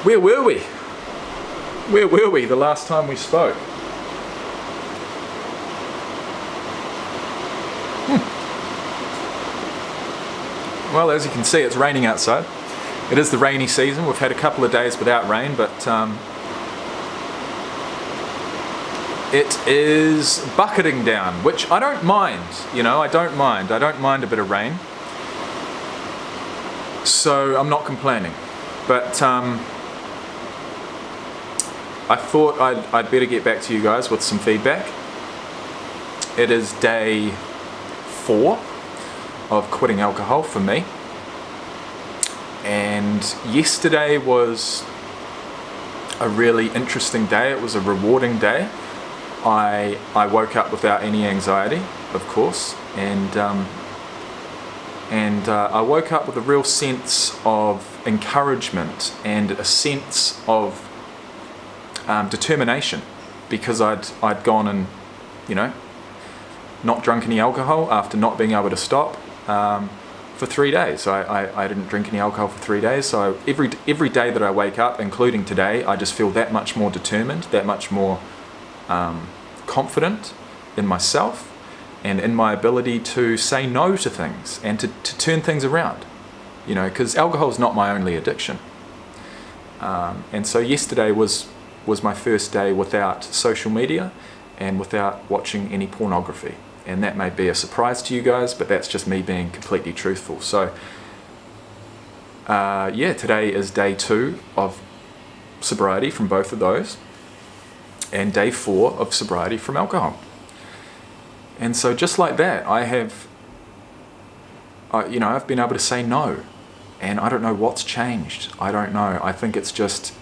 Where were we? Where were we the last time we spoke? Well, as you can see, it's raining outside. It is the rainy season. We've had a couple of days without rain, but it is bucketing down, which I don't mind. I don't mind. I don't mind a bit of rain. So I'm not complaining. But I thought I'd better get back to you guys with some feedback. It is day 4 of quitting alcohol for me. And yesterday was a really interesting day. It was a rewarding day. I woke up without any anxiety, of course, and I woke up with a real sense of encouragement and a sense of determination, because I'd gone and not drunk any alcohol after not being able to stop for 3 days. I didn't drink any alcohol for 3 days. So every day that I wake up, including today, I just feel that much more determined, that much more confident in myself and in my ability to say no to things and to turn things around. Because alcohol is not my only addiction. And so yesterday was my first day without social media and without watching any pornography. And that may be a surprise to you guys, but that's just me being completely truthful. So, today is day 2 of sobriety from both of those, and day 4 of sobriety from alcohol. And so just like that, I've been able to say no, and I don't know what's changed. I don't know. I think it's just,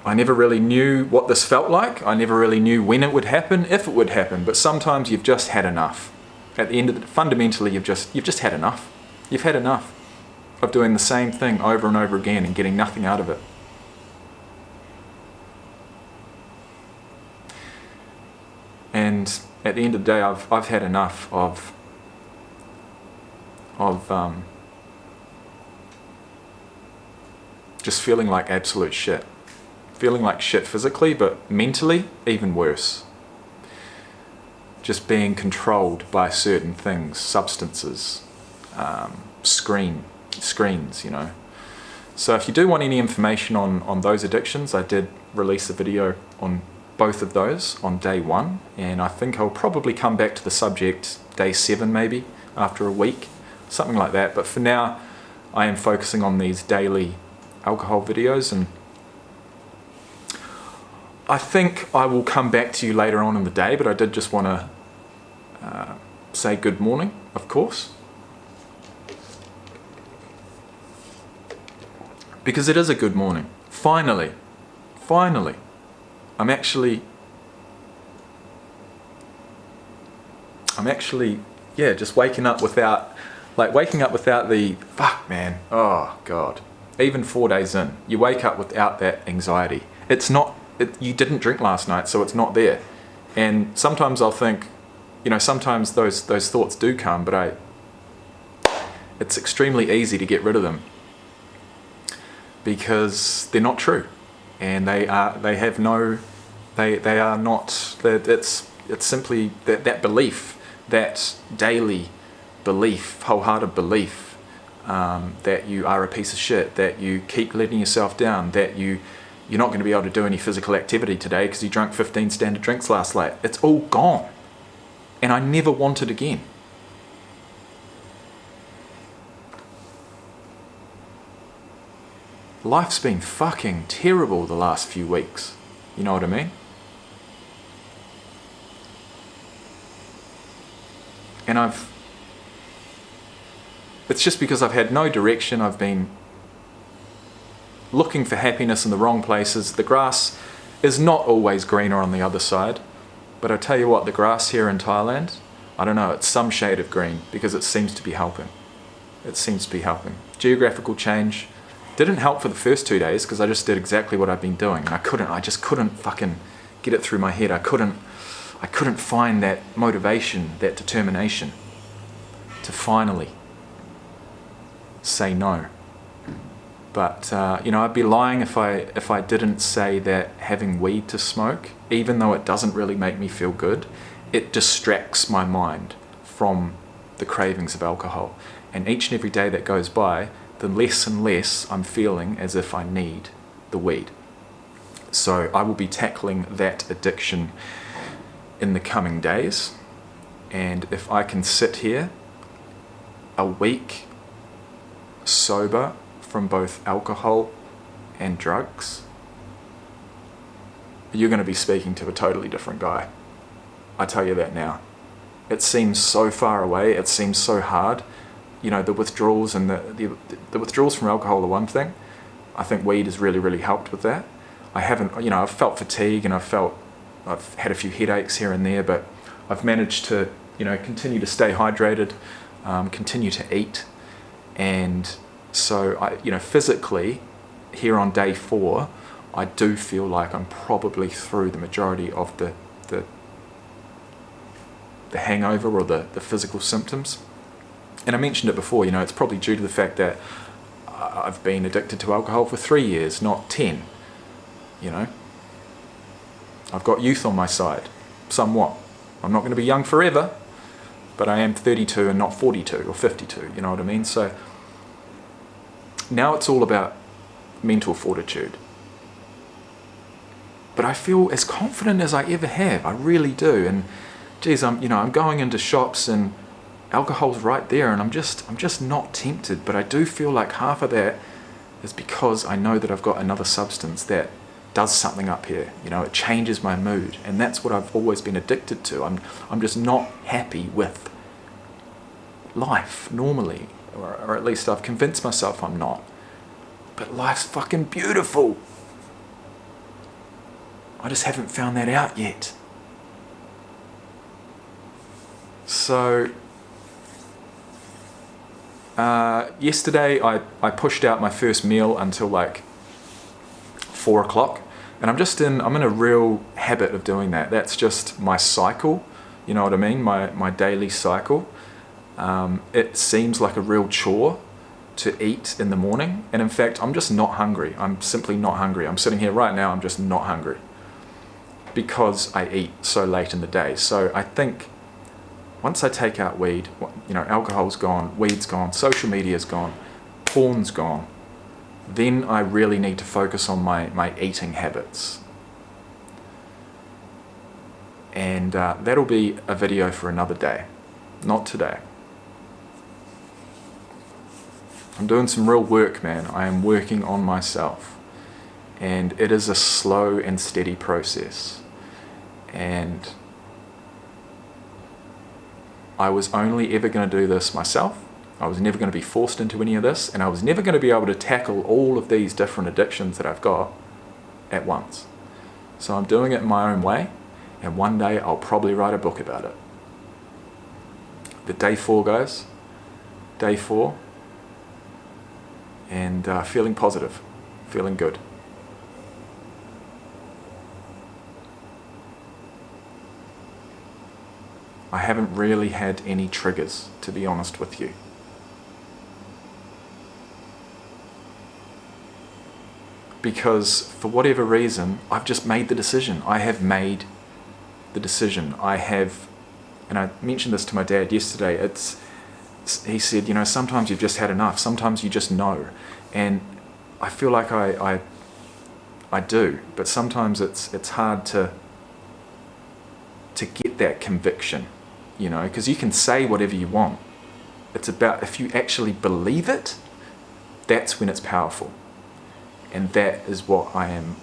I never really knew what this felt like. I never really knew when it would happen, if it would happen. But sometimes you've just had enough. At the end of it, fundamentally, you've just had enough. You've had enough of doing the same thing over and over again and getting nothing out of it. And at the end of the day, I've had enough of just feeling like absolute shit. Feeling like shit physically, but mentally, even worse. Just being controlled by certain things, substances, screens, So if you do want any information on those addictions, I did release a video on both of those on day 1, and I think I'll probably come back to the subject day 7 maybe, after a week, something like that. But for now, I am focusing on these daily alcohol videos, and I think I will come back to you later on in the day, but I did just want to say good morning, of course. Because it is a good morning. Finally. I'm actually, just waking up without the, fuck man, oh God. Even 4 days in, you wake up without that anxiety. You didn't drink last night, so it's not there. And sometimes I'll think, sometimes those thoughts do come, but it's extremely easy to get rid of them because they're not true, and it's simply that belief, that daily belief, wholehearted belief, that you are a piece of shit, that you keep letting yourself down, that you're not going to be able to do any physical activity today because you drank 15 standard drinks last night. It's all gone. And I never want it again. Life's been fucking terrible the last few weeks. You know what I mean? And it's just because I've had no direction. I've been looking for happiness in the wrong places. The grass is not always greener on the other side, but I tell you what, the grass here in Thailand, I don't know, it's some shade of green because it seems to be helping. Geographical change didn't help for the first 2 days because I just did exactly what I've been doing, and I just couldn't fucking get it through my head. I couldn't find that motivation, that determination to finally say no. But I'd be lying if I didn't say that having weed to smoke, even though it doesn't really make me feel good, it distracts my mind from the cravings of alcohol. And each and every day that goes by, the less and less I'm feeling as if I need the weed. So I will be tackling that addiction in the coming days. And if I can sit here a week sober from both alcohol and drugs, you're going to be speaking to a totally different guy. I tell you that now. It seems so far away. It seems so hard. The withdrawals and the withdrawals from alcohol are one thing. I think weed has really, really helped with that. I've felt fatigue and I've had a few headaches here and there, but I've managed to, continue to stay hydrated, continue to eat. And so physically here on day 4, I do feel like I'm probably through the majority of the hangover or the physical symptoms. And I mentioned it before, it's probably due to the fact that I've been addicted to alcohol for 3 years, not 10. I've got youth on my side, somewhat. I'm not going to be young forever, but I am 32 and not 42 or 52, you know what I mean? So now it's all about mental fortitude. But I feel as confident as I ever have, I really do. And geez, I'm going into shops and alcohol's right there, and I'm just not tempted. But I do feel like half of that is because I know that I've got another substance that does something up here. It changes my mood, and that's what I've always been addicted to. I'm just not happy with life normally, or at least I've convinced myself I'm not. But life's fucking beautiful. I just haven't found that out yet. So yesterday I pushed out my first meal until like 4 o'clock, and I'm in a real habit of doing that. That's just my cycle, you know what I mean? My daily cycle. It seems like a real chore to eat in the morning, and in fact I'm just not hungry. I'm simply not hungry. I'm sitting here right now, I'm just not hungry because I eat so late in the day. So I think once I take out weed, alcohol's gone, weed's gone, social media's gone, porn's gone, then I really need to focus on my eating habits. And that'll be a video for another day, not today. I'm doing some real work, man. I am working on myself. And it is a slow and steady process. And I was only ever going to do this myself. I was never going to be forced into any of this, and I was never going to be able to tackle all of these different addictions that I've got at once. So I'm doing it in my own way, and one day I'll probably write a book about it. But day 4, guys. Day 4. And feeling positive, feeling good. I haven't really had any triggers, to be honest with you. Because for whatever reason, I've just made the decision. I have made the decision. And I mentioned this to my dad yesterday, he said, sometimes you've just had enough. Sometimes you just know. And I feel like I do, but sometimes it's hard to get that conviction, because you can say whatever you want. It's about if you actually believe it, that's when it's powerful. And that is what I am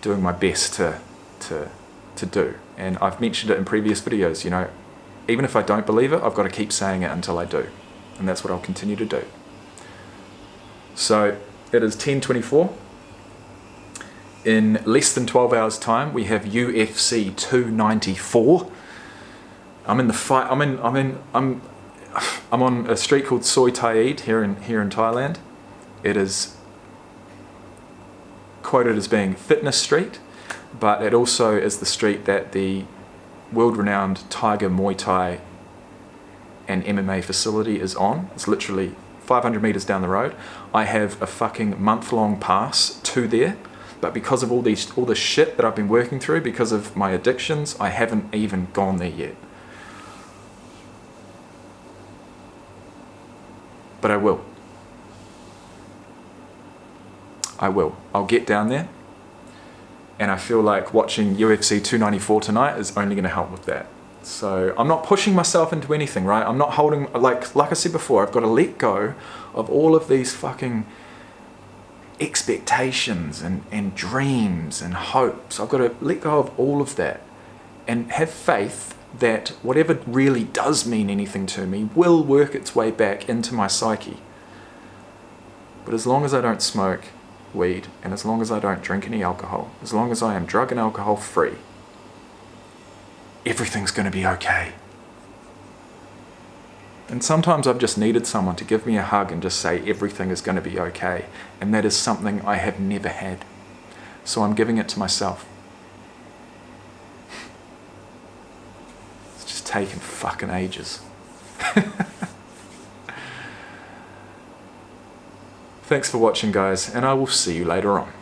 doing my best to do. And I've mentioned it in previous videos, even if I don't believe it, I've got to keep saying it until I do. And that's what I'll continue to do. So it is 10:24. In less than 12 hours time, we have UFC 294. I'm in the fight. I'm on a street called Soi Taid here in Thailand. It is quoted as being Fitness Street, but it also is the street that the world-renowned Tiger Muay Thai and MMA facility is on. It's literally 500 meters down the road. I have a fucking month-long pass to there, but because of all this shit that I've been working through, because of my addictions, I haven't even gone there yet. But I will. I'll get down there, and I feel like watching UFC 294 tonight is only going to help with that. So I'm not pushing myself into anything, right? I'm not holding, like I said before, I've got to let go of all of these fucking expectations and dreams and hopes. I've got to let go of all of that and have faith that whatever really does mean anything to me will work its way back into my psyche. But as long as I don't smoke weed, and as long as I don't drink any alcohol, as long as I am drug and alcohol free, everything's going to be okay. And sometimes I've just needed someone to give me a hug and just say everything is going to be okay. And that is something I have never had. So I'm giving it to myself. It's just taken fucking ages. Thanks for watching, guys, and I will see you later on.